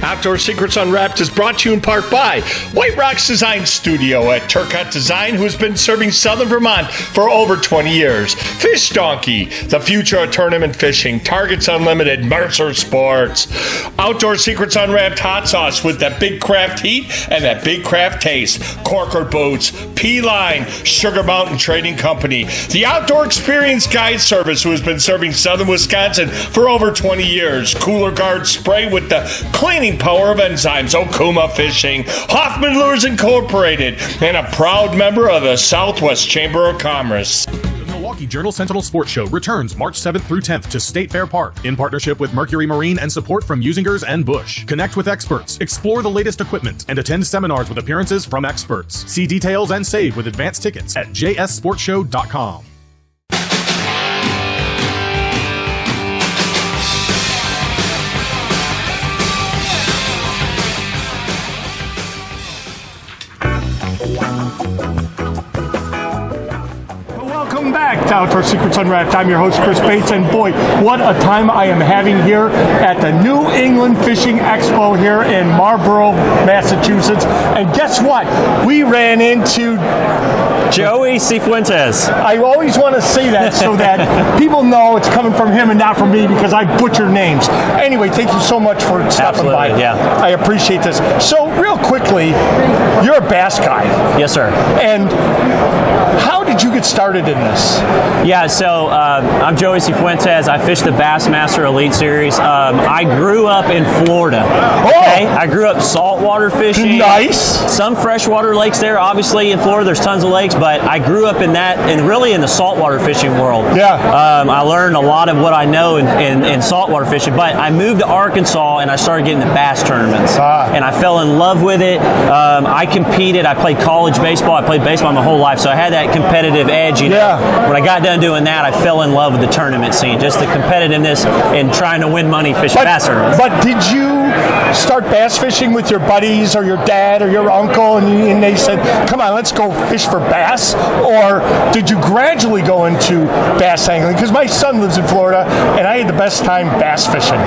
Outdoor Secrets Unwrapped is brought to you in part by White Rocks Design Studio at Turcotte Design, who has been serving Southern Vermont for over 20 years. Fish Donkey, the future of tournament fishing. Targets Unlimited, Mercer Sports. Outdoor Secrets Unwrapped hot sauce with that big craft heat and that big craft taste. Corker Boots, P-Line, Sugar Mountain Trading Company. The Outdoor Experience Guide Service, who has been serving Southern Wisconsin for over 20 years. Cooler Guard Spray with the cleaning power of enzymes. Okuma Fishing, Hoffman Lures Incorporated, and a proud member of the Southwest Chamber of Commerce. The Milwaukee Journal Sentinel Sports Show returns March 7th through 10th to State Fair Park in partnership with Mercury Marine and support from Usingers and Busch. Connect with experts, explore the latest equipment, and attend seminars with appearances from experts. See details and save with advanced tickets at jssportshow.com. Welcome back to Outdoor Secrets Unwrapped. I'm your host, Chris Bates, and boy, what a time I am having here at the New England Fishing Expo here in Marlborough, Massachusetts. And guess what? We ran into Joey Cifuentes. I always want to say that so that people know it's coming from him and not from me, because I butcher names. Anyway, thank you so much for stopping by. Yeah. I appreciate this. So, real quickly, you're a bass guy. Yes, sir. And how did you get started in this? Yeah, so I'm Joey Cifuentes. I fish the Bassmaster Elite Series. I grew up in Florida. Okay? I grew up saltwater fishing. Nice. Some freshwater lakes there. Obviously, in Florida, there's tons of lakes, but I grew up in that and really in the saltwater fishing world. Yeah. I learned a lot of what I know in saltwater fishing, but I moved to Arkansas and I started getting to bass tournaments. And I fell in love with it. I competed. I played college baseball. I played baseball my whole life, so I had that competitive edge. You know? Yeah. When I got done doing that, I fell in love with the tournament scene, just the competitiveness and trying to win money fishing bass tournaments. But did you start bass fishing with your buddies or your dad or your uncle, and they said, come on, let's go fish for bass? Or did you gradually go into bass angling? Because my son lives in Florida, and I had the best time bass fishing.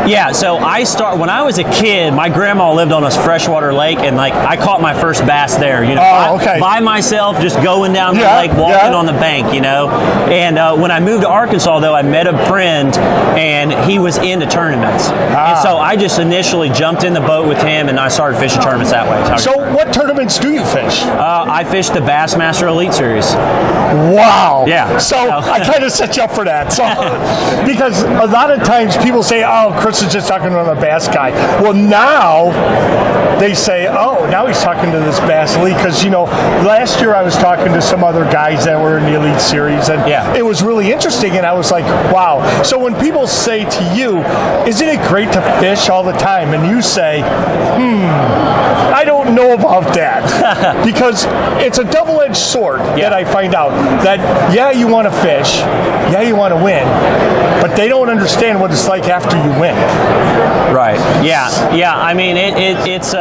Yeah, so when I was a kid, my grandma lived on a freshwater lake, and I caught my first bass there. You know, by myself, just going down the lake, walking on the bank. You know, and when I moved to Arkansas, though, I met a friend, and he was into tournaments, and so I just initially jumped in the boat with him, and I started fishing tournaments that way. So what tournaments do you fish? I fished the Bassmaster Elite Series. Wow. Yeah. So I try to set you up for that. So because a lot of times people say, oh, Chris is just talking about a bass guy. Well, now they say, oh, now he's talking to this bass elite. Because, you know, last year I was talking to some other guys that were in the Elite Series, and it was really interesting, and I was like, wow. So when people say to you, isn't it great to fish all the time? And you say, I don't know about that. Because it's a double-edged sword that I find out. That, you want to fish, you want to win, but they don't understand what it's like after you win. Right. Yeah. I mean, it's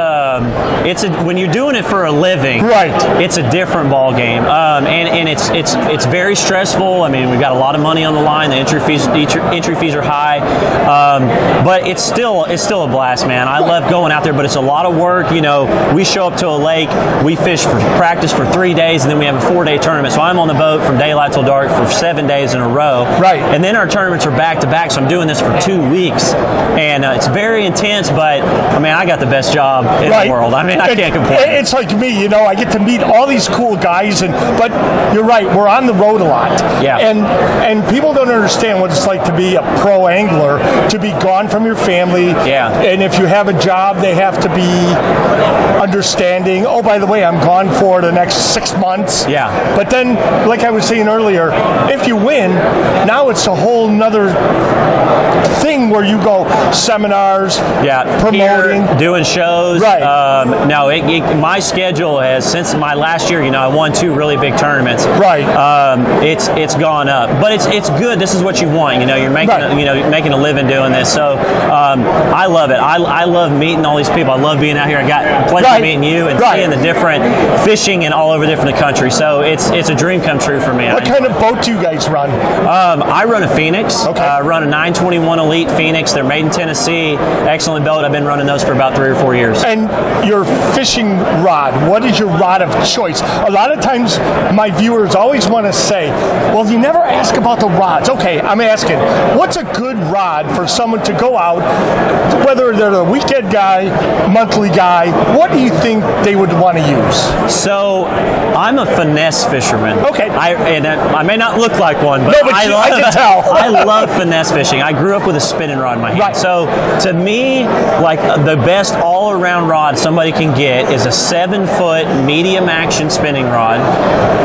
when you're doing it for a living, right? It's a different ball game, and it's very stressful. I mean, we've got a lot of money on the line. The entry fees are high, but it's still a blast, man. I love going out there, but it's a lot of work. You know, we show up to to a lake. We fish for practice for 3 days, and then we have a 4-day tournament. So I'm on the boat from daylight till dark for 7 days in a row. Right. And then our tournaments are back to back, so I'm doing this for 2 weeks. And it's very intense, but I mean, I got the best job in the world. I mean, I can't complain. It's like me, I get to meet all these cool guys, but you're right, we're on the road a lot. Yeah. And people don't understand what it's like to be a pro angler, to be gone from your family. Yeah. And if you have a job, they have to be understanding. Oh, by the way, I'm gone for the next 6 months. Yeah. But then, like I was saying earlier, if you win, now it's a whole nother thing where you go seminars, promoting, here, doing shows. Right. No, my schedule has, since my last year, I won 2 really big tournaments. Right. It's gone up, but it's good. This is what you want. You're making making a living doing this. So I love it. I love meeting all these people. I love being out here. I got a pleasure meeting you and seeing the different fishing and all over different country. So it's a dream come true for me. What kind of boat do you guys run? I run a Phoenix. Okay. I run a 921 Elite Phoenix. They're made in Tennessee. Excellent boat. I've been running those for about 3 or 4 years. And your fishing rod, what is your rod of choice? A lot of times my viewers always want to say, well, you never ask about the rods. Okay, I'm asking, what's a good rod for someone to go out, whether they're the weekend guy, monthly guy, what do you think they would want to use? So, I'm a finesse fisherman. Okay. I may not look like one, but, I can tell. I love finesse fishing. I grew up with a spinning rod in my hand. Right. So, to me, like the best all-around rod somebody can get is a 7-foot medium action spinning rod.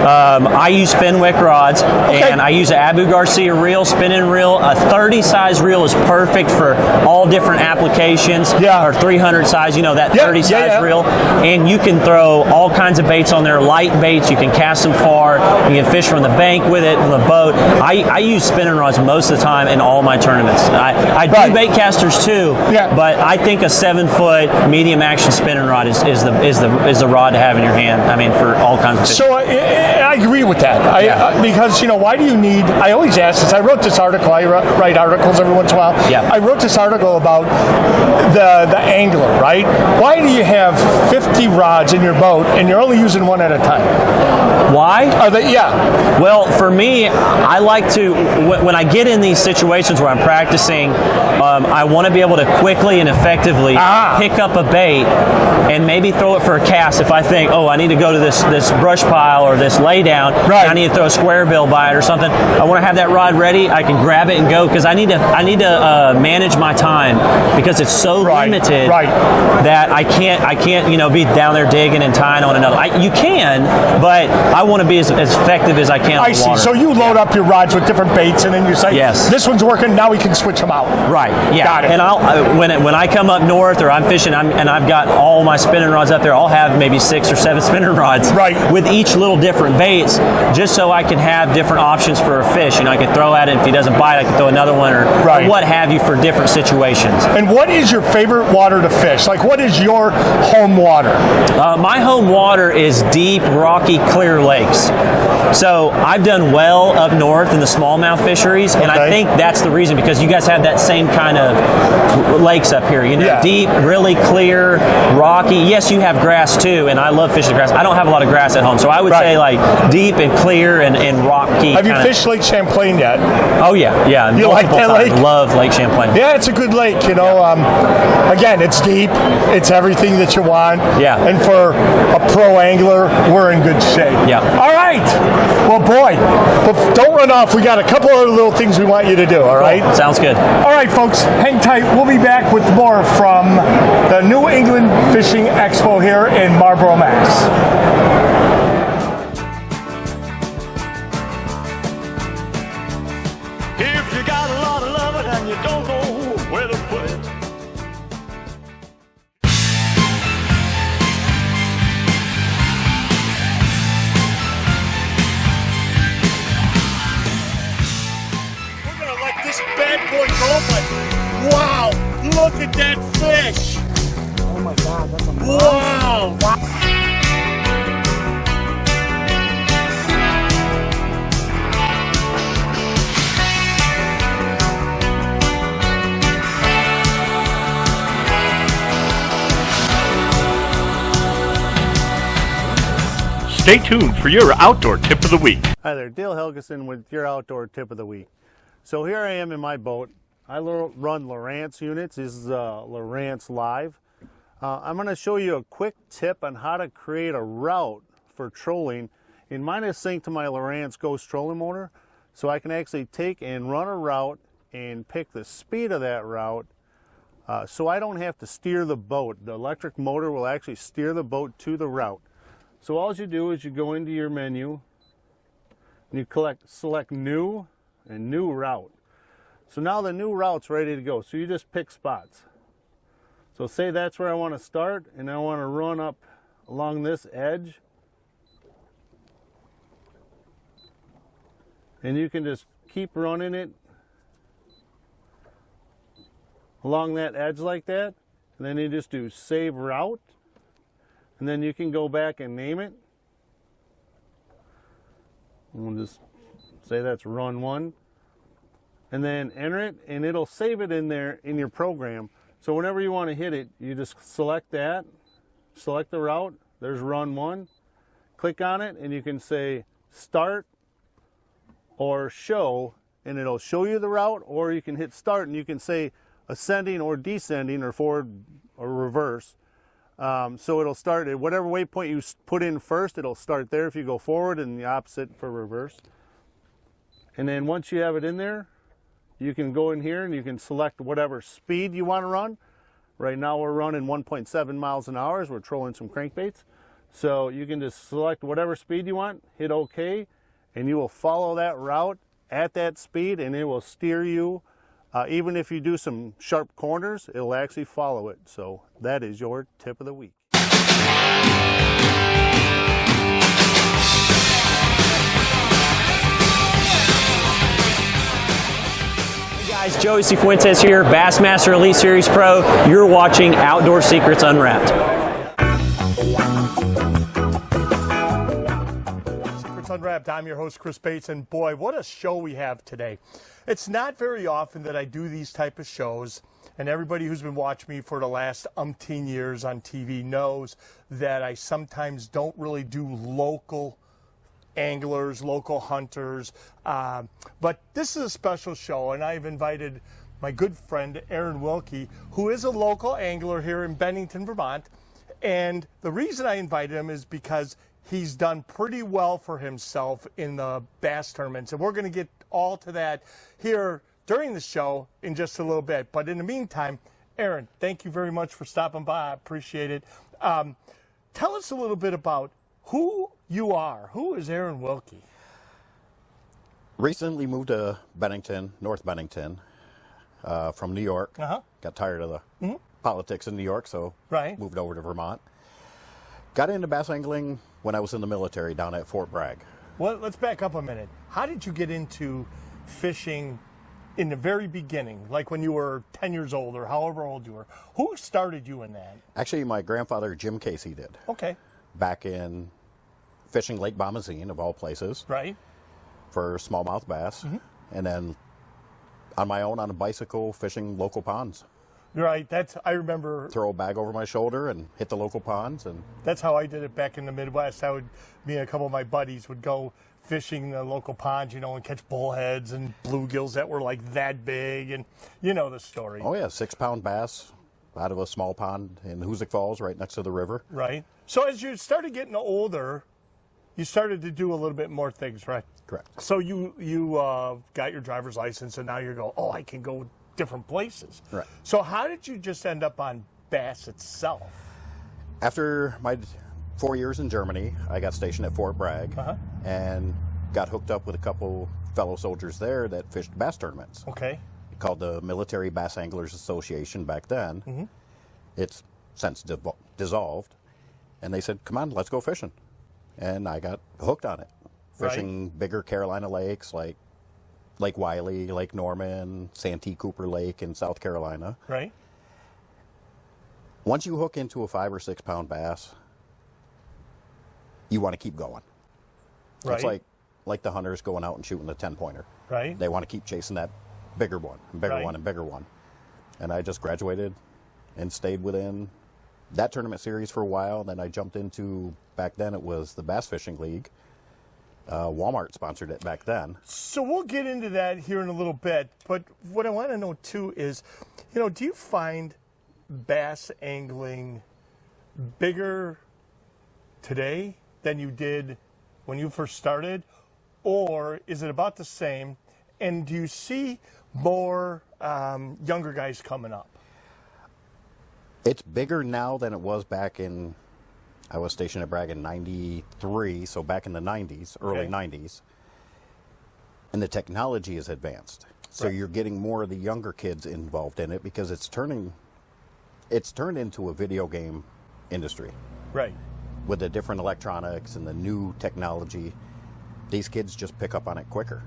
I use Fenwick rods, and I use an Abu Garcia reel, spinning reel. A 30 size reel is perfect for all different applications. Yeah. Or 300 size, that 30 size reel. And you can throw all kinds of baits on there, light baits. You can cast them far. You can fish from the bank with it, from the boat. I use spinning rods most of the time in all my tournaments. I do bait casters too, but I think a 7-foot medium action spinning rod is the rod to have in your hand. I mean, for all kinds of fish. So I agree with that. Because, why do you need, I always ask this, I wrote this article, I write articles every once in a while. Yeah. I wrote this article about the angler, right? Why do you have 50 rods in your boat and you're only using one at a time? Why? Well, for me, I like to, when I get in these situations where I'm practicing, I want to be able to quickly and effectively pick up a bait and maybe throw it for a cast if I think, I need to go to this brush pile or this lay down. Right. I need to throw a square bill by it or something. I want to have that rod ready. I can grab it and go because I need to manage my time because it's so limited that I can't be down there digging and tying on another. You can, but I want to be as effective as I can on the water. I see. So you load up your rods with different baits and then you say, this one's working, now we can switch them out. Right. Yeah. Got it. And when I come up north or I'm fishing and I've got all my spinning rods up there, I'll have maybe 6 or 7 spinning rods with each little different baits just so I can have different options for a fish. I can throw at it. If he doesn't bite, I can throw another one or what have you for different situations. And what is your favorite water to fish? Like, what is your home water? My home water is deep, rocky, clear lakes. So I've done well up north in the smallmouth fisheries, and I think that's the reason because you guys have that same kind of lakes up here. Deep, really clear, rocky. Yes, you have grass too, and I love fishing grass. I don't have a lot of grass at home, so I would say like deep and clear and rocky. Have you fished Lake Champlain yet? Oh yeah. You like that lake? Love Lake Champlain. Yeah, it's a good lake. Again, it's deep. It's everything that you want. Yeah. And for a pro angler, we're in good shape. Yeah. All right. Well, boy, but don't run off. We got a couple other little things we want you to do. All right. Cool. Sounds good. All right, folks, hang tight. We'll be back with more from the New England Fishing Expo here in Marlborough, Mass. Wow, look at that fish. Oh my God, that's amazing. Wow. Stay tuned for your outdoor tip of the week. Hi there, Dale Helgeson with your outdoor tip of the week. So here I am in my boat. I run Lowrance units. This is Lowrance Live. I'm going to show you a quick tip on how to create a route for trolling. And mine is synced to my Lowrance Ghost trolling motor, so I can actually take and run a route and pick the speed of that route, so I don't have to steer the boat. The electric motor will actually steer the boat to the route. So all you do is you go into your menu and you select new and new route. So now the new route's ready to go. So you just pick spots. So say that's where I want to start, and I want to run up along this edge. And you can just keep running it along that edge like that. And then you just do save route. And then you can go back and name it. And we'll just say that's run 1. And then enter it, and it'll save it in there in your program. So whenever you want to hit it, you just select that, select the route, there's run 1, click on it, and you can say start or show, and it'll show you the route, or you can hit start and you can say ascending or descending or forward or reverse. So it'll start at whatever waypoint you put in first, it'll start there if you go forward, and the opposite for reverse. And then once you have it in there, you can go in here and you can select whatever speed you want to run. Right now we're running 1.7 miles an hour as we're trolling some crankbaits. So you can just select whatever speed you want, hit OK, and you will follow that route at that speed, and it will steer you. Even if you do some sharp corners, it'll actually follow it. So that is your tip of the week. Guys, Joey Cifuentes here, Bassmaster Elite Series Pro. You're watching Outdoor Secrets Unwrapped. Secrets Unwrapped. I'm your host, Chris Bates, and boy, what a show we have today. It's not very often that I do these type of shows, and everybody who's been watching me for the last umpteen years on TV knows that I sometimes don't really do local anglers, local hunters, but this is a special show, and I've invited my good friend Aaron Wilke, who is a local angler here in Bennington, Vermont. And the reason I invited him is because he's done pretty well for himself in the bass tournaments, and we're going to get all to that here during the show in just a little bit. But in the meantime, Aaron, thank you very much for stopping by. I appreciate it. Tell us a little bit about who you are. Who is Aaron Wilke? Recently moved to Bennington, North Bennington, from New York. Got tired of the politics in New York, so moved over to Vermont. Got into bass angling when I was in the military down at Fort Bragg. Well, let's back up a minute. How did you get into fishing in the very beginning, like when you were 10 years old or however old you were? Who started you in that? Actually, my grandfather, Jim Casey, did. Okay. Back in fishing Lake Bombazine, of all places. Right. For smallmouth bass. And then on my own on a bicycle fishing local ponds. Right. I remember. Throw a bag over my shoulder and hit the local ponds. And that's how I did it back in the Midwest. Me and a couple of my buddies would go fishing the local ponds, and catch bullheads and bluegills that were like that big, and you know the story. Oh yeah, 6-pound bass out of a small pond in Hoosick Falls, right next to the river. Right. So as you started getting older, you started to do a little bit more things, right? Correct. So you got your driver's license, and now you go, I can go different places. Right. So how did you just end up on bass itself? After my 4 years in Germany, I got stationed at Fort Bragg and got hooked up with a couple fellow soldiers there that fished bass tournaments. Okay. Called the Military Bass Anglers Association back then. It's since dissolved. And they said, come on, let's go fishing. And I got hooked on it. Fishing bigger Carolina lakes like Lake Wiley, Lake Norman, Santee Cooper Lake in South Carolina. Right. Once you hook into a 5 or 6 pound bass, you want to keep going. Right. It's like the hunters going out and shooting the 10-pointer. Right. They want to keep chasing that bigger one, and bigger one, and bigger one. And I just graduated and stayed within that tournament series for a while. Then I jumped into, back then it was the Bass Fishing League. Walmart sponsored it back then. So we'll get into that here in a little bit. But what I want to know, too, is, do you find bass angling bigger today than you did when you first started? Or is it about the same? And do you see more younger guys coming up? It's bigger now than it was back in, I was stationed at Bragg in 93, so back in the 90s, early 90s. And the technology is advanced. So you're getting more of the younger kids involved in it because it's turned into a video game industry. Right. With the different electronics and the new technology, these kids just pick up on it quicker.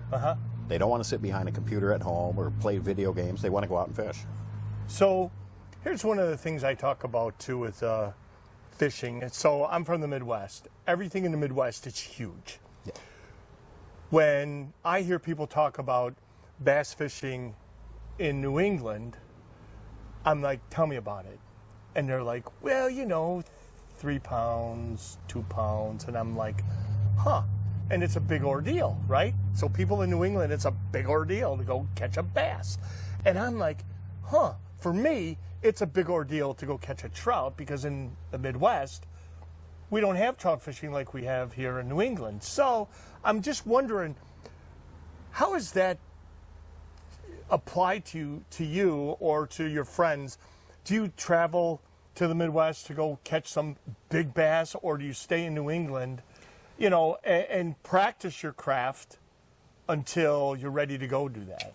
They don't want to sit behind a computer at home or play video games. They want to go out and fish. So here's one of the things I talk about, too, with fishing. So I'm from the Midwest. Everything in the Midwest is huge. Yeah. When I hear people talk about bass fishing in New England, I'm like, tell me about it. And they're like, well, 3 pounds, 2 pounds. And I'm like, huh. And it's a big ordeal, right? So people in New England, it's a big ordeal to go catch a bass. And I'm like, huh. For me, it's a big ordeal to go catch a trout because in the Midwest, we don't have trout fishing like we have here in New England. So I'm just wondering, how does that apply to you or to your friends? Do you travel to the Midwest to go catch some big bass, or do you stay in New England, and practice your craft until you're ready to go do that?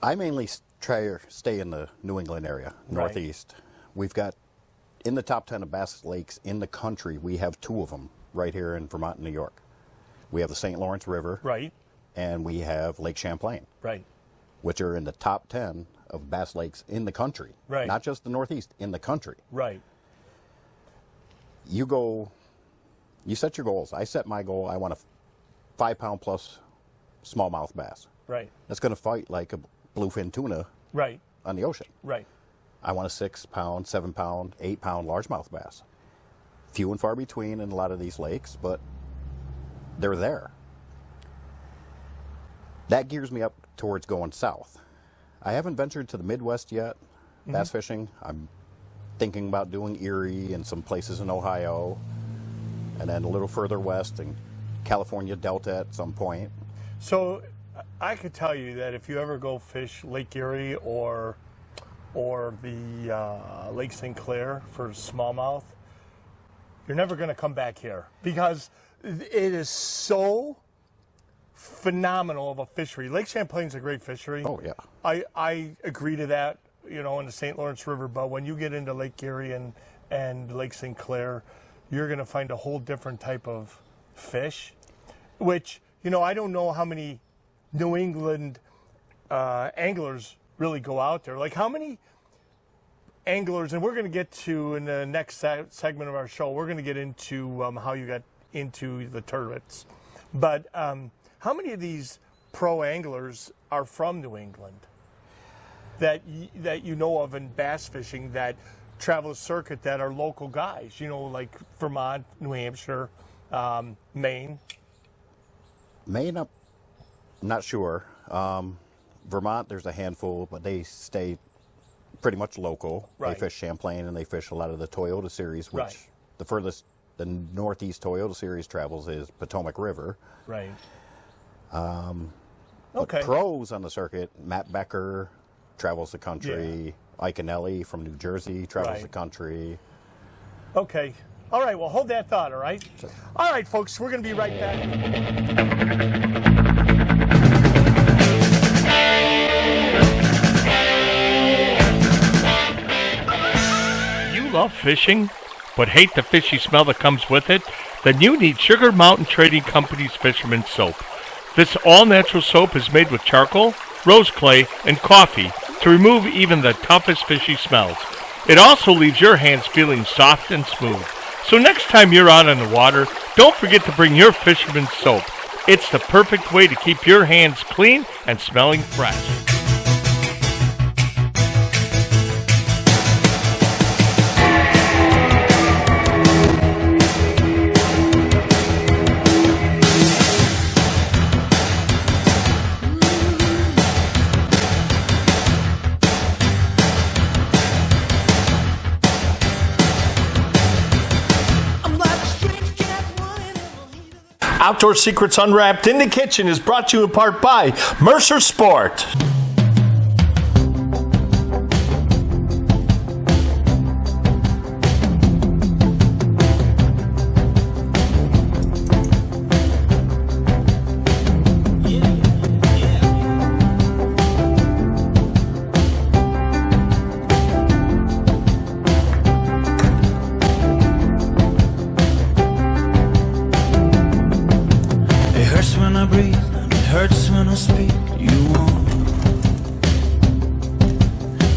I mainly try to stay in the New England area, Northeast. We've got, in the top 10 of bass lakes in the country, we have 2 of them right here in Vermont and New York. We have the St. Lawrence River. Right. And we have Lake Champlain. Right. Which are in the top 10 of bass lakes in the country. Right. Not just the Northeast, in the country. Right. You set your goals. I set my goal, I want a 5-pound plus smallmouth bass. Right. That's going to fight like a bluefin tuna on the ocean. Right. I want a 6-pound, 7-pound, 8-pound largemouth bass. Few and far between in a lot of these lakes, but they're there. That gears me up towards going south. I haven't ventured to the Midwest yet, bass fishing. I'm thinking about doing Erie and some places in Ohio, and then a little further west in California Delta at some point. So I could tell you that if you ever go fish Lake Erie or the Lake St. Clair for smallmouth, you're never going to come back here because it is so phenomenal of a fishery. Lake Champlain's a great fishery. Oh, yeah. I agree to that, in the St. Lawrence River, but when you get into Lake Erie and Lake St. Clair, you're going to find a whole different type of fish, which, I don't know how many New England anglers really go out there. Like, how many anglers, and we're going to get to, in the next segment of our show, we're going to get into how you got into the turrets. But how many of these pro anglers are from New England that you know of in bass fishing that travel a circuit that are local guys, like Vermont, New Hampshire, Maine? Maine, I'm not sure. Vermont, there's a handful, but they stay pretty much local. Right. They fish Champlain and they fish a lot of the Toyota series, which the furthest the Northeast Toyota series travels is Potomac River. Right. But pros on the circuit, Matt Becker travels the country. Yeah. Iconelli from New Jersey travels the country. Okay. All right, well, hold that thought, all right? Sure. All right, folks, we're going to be right back. You love fishing, but hate the fishy smell that comes with it? Then you need Sugar Mountain Trading Company's Fisherman's Soap. This all-natural soap is made with charcoal, rose clay, and coffee to remove even the toughest fishy smells. It also leaves your hands feeling soft and smooth. So next time you're out on the water, don't forget to bring your Fisherman's Soap. It's the perfect way to keep your hands clean and smelling fresh. Outdoor Secrets Unwrapped in the Kitchen is brought to you in part by Mercer Sport.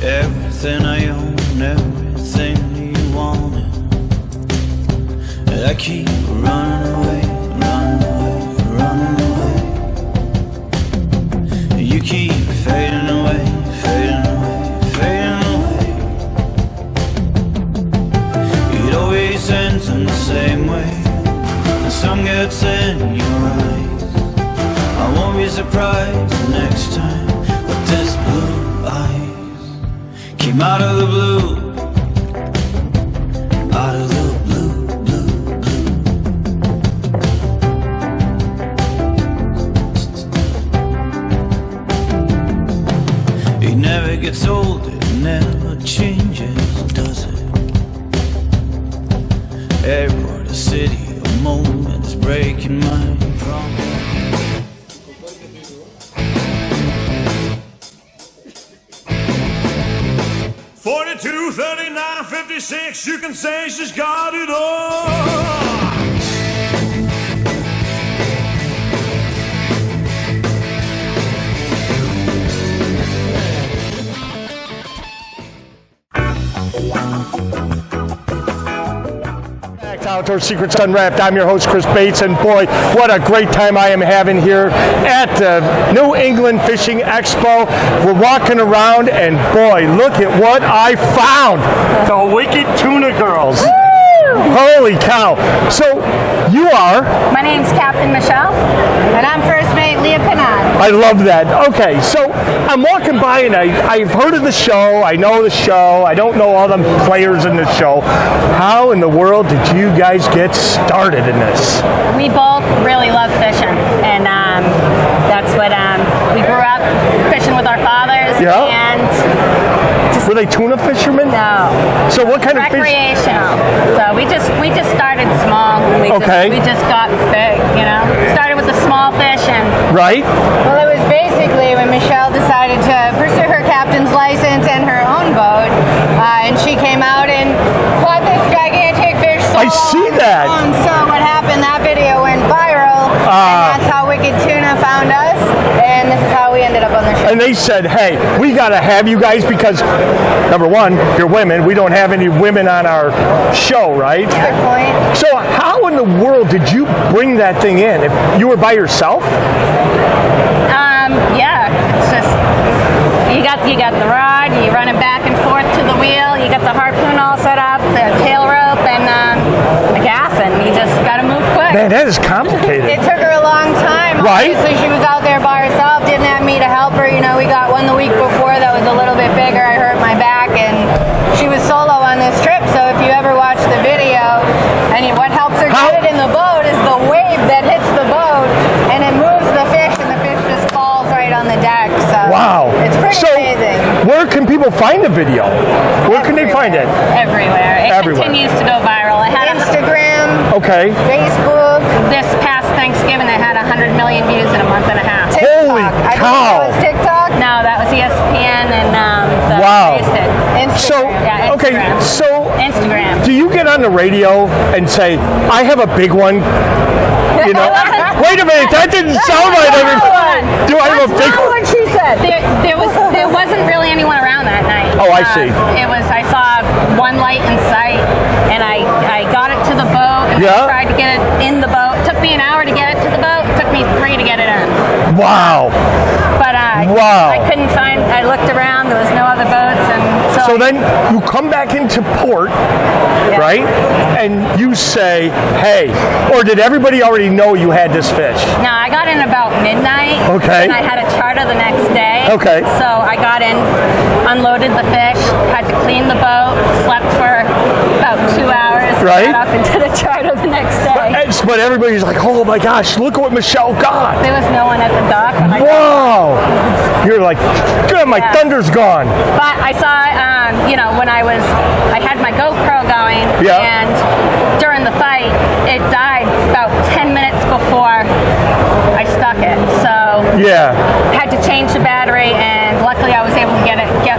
Everything I own, everything you wanted. I keep running away, running away, running away. You keep fading away, fading away, fading away. It always ends in the same way. The sun gets in your eyes. I won't be surprised the next time with this blue eye. Came out of the blue, out of the blue, blue, blue. It never gets old, it never changes, does it? Every part of the city, a moment is breaking my promise. 42, 39, 56, you can say she's got it all. Outdoor Secrets Unwrapped. I'm your host, Chris Bates, and boy, what a great time I am having here at the New England Fishing Expo. We're walking around, and boy, look at what I found. The Wicked Tuna Girls. Holy cow. So, you are? My name's Captain Michelle, and I'm first mate Lea Pinaud. I love that. Okay, so I'm walking by, and I've heard of the show. I know the show. I don't know all the players in the show. How in the world did you guys get started in this? We both really love fishing, and that's what we grew up fishing with our fathers. Yeah. And were they tuna fishermen? No. So what kind of fish? Recreational. So we just started small. We just got big, you know. Started with the small fish and. Right. Well, it was basically when Michelle decided to pursue her captain's license and her own boat, and she came out and caught this gigantic fish. I see that. So what happened? That video went viral, and that's how Wicked Tuna found us, and this is how we ended up on the show. And they said, hey, we got to have you guys because, number one, you're women. We don't have any women on our show, right? Good point. So how in the world did you bring that thing in? If you were by yourself? Yeah, it's just, you got the rod, you run it back and forth to the wheel, you got the harpoon all set up, the tail rope, and the gaff, and you just got to move quick. Man, that is complicated. It took her a long time. Right. Obviously, she was out there by herself, didn't have me to help her. You know, we got one the week before that was a little bit bigger. I hurt my back, and she was solo on this trip. So if you ever watch the video, and what helps her get it in the boat is the wave that hits the boat, and it moves the fish, and the fish just falls right on the deck. So wow. It's pretty amazing. Where can people find the video? Where can they find it? Everywhere. It continues to go viral. I had Instagram. Okay. Facebook. This past Thanksgiving, I had 100 million views in a month and a half. Holy I cow! think that was TikTok. No, that was ESPN and wow. Instagram. So yeah, Instagram. okay, so Instagram. Do you get on the radio and say, "I have a big one"? You know. Wait a minute, that didn't sound right. Do I have a big one? What she said. There wasn't really anyone around that night. Oh, I see. I saw one light in sight, and I got it to the boat, and I tried to get it in the boat. It took me an hour to get it to the boat. It took me 3 to get it in. Wow. But I couldn't find. I looked around. There was no other boats, and so then you come back into port, right? And you say, "Hey," or did everybody already know you had this fish? No, I got in about midnight. Okay. And I had a charter the next day. Okay. So I got in, unloaded the fish, had to clean the boat, slept for about 2 hours. right? Up into the charter the next day. But everybody's like, oh my gosh, look at what Michelle got. There was no one at the dock. Wow. You're like, good, my thunder's gone. But I saw, when I had my GoPro going, and during the fight, it died about 10 minutes before I stuck it. So I had to change the battery, and luckily I was able to get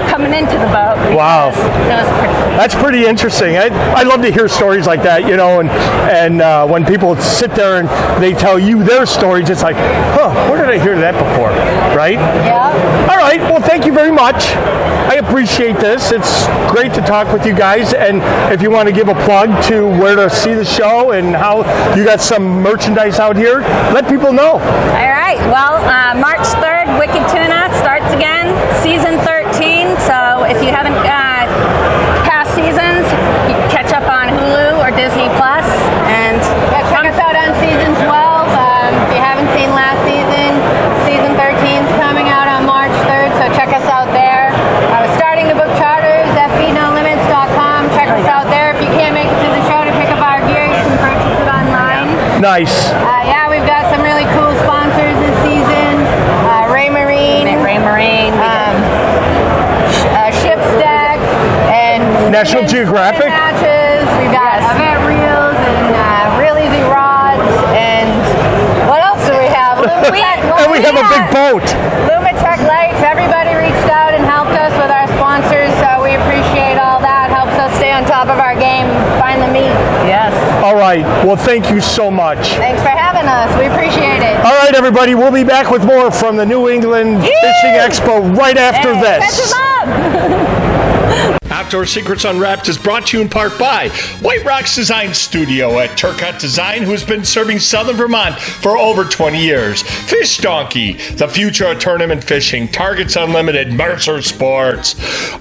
coming into the boat. Wow. It was pretty cool. That's pretty interesting. I love to hear stories like that, and when people sit there and they tell you their stories, it's like, where did I hear that before, right? Yeah. All right, well, thank you very much. I appreciate this. It's great to talk with you guys, and if you want to give a plug to where to see the show and how you got some merchandise out here, let people know. All right, well, March 3rd, Wicked Tuna starts again, season 13, so if you haven't past seasons, you can catch up on Hulu or Disney Plus, and check us out on season 12. If you haven't seen last season, season 13 is coming out on March 3rd, so check us out there. We're starting to book charters at feednolimits.com. Check us out there. If you can't make it to the show to pick up our gear, you can purchase it online. Nice. We've got some really cool sponsors this season. Ray Marine, Shipstack, and National Geographic matches. We've got event reels and real easy rods, and what else do we have? And we have a big boat. Lumitech lights. Everybody reached out and helped us with our sponsors, so we appreciate all that. Helps us stay on top of our game, find the meat. Yes. All right. Well, thank you so much. Thanks for having us. We appreciate it. All right, everybody. We'll be back with more from the New England Fishing Expo right after this. Outdoor Secrets Unwrapped is brought to you in part by White Rock's Design Studio at Turcotte Design, who has been serving Southern Vermont for over 20 years. Fish Donkey, the future of tournament fishing. Targets Unlimited, Mercer Sports.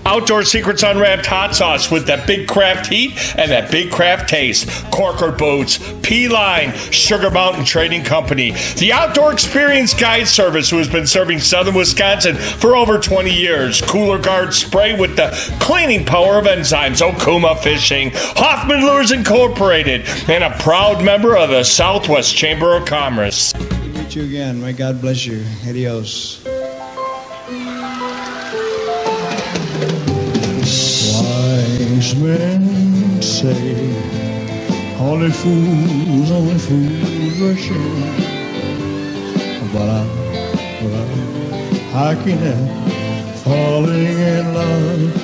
Outdoor Secrets Unwrapped hot sauce with that big craft heat and that big craft taste. Corker Boots, P-Line, Sugar Mountain Trading Company. The Outdoor Experience Guide Service, who has been serving Southern Wisconsin for over 20 years. Cooler Guard Spray with the cleaning power of enzymes. Okuma Fishing, Hoffman Lures Incorporated, and a proud member of the Southwest Chamber of Commerce. Good to meet you again. May God bless you. Adios. Wise men say only fools rush in, but I can't help falling in love.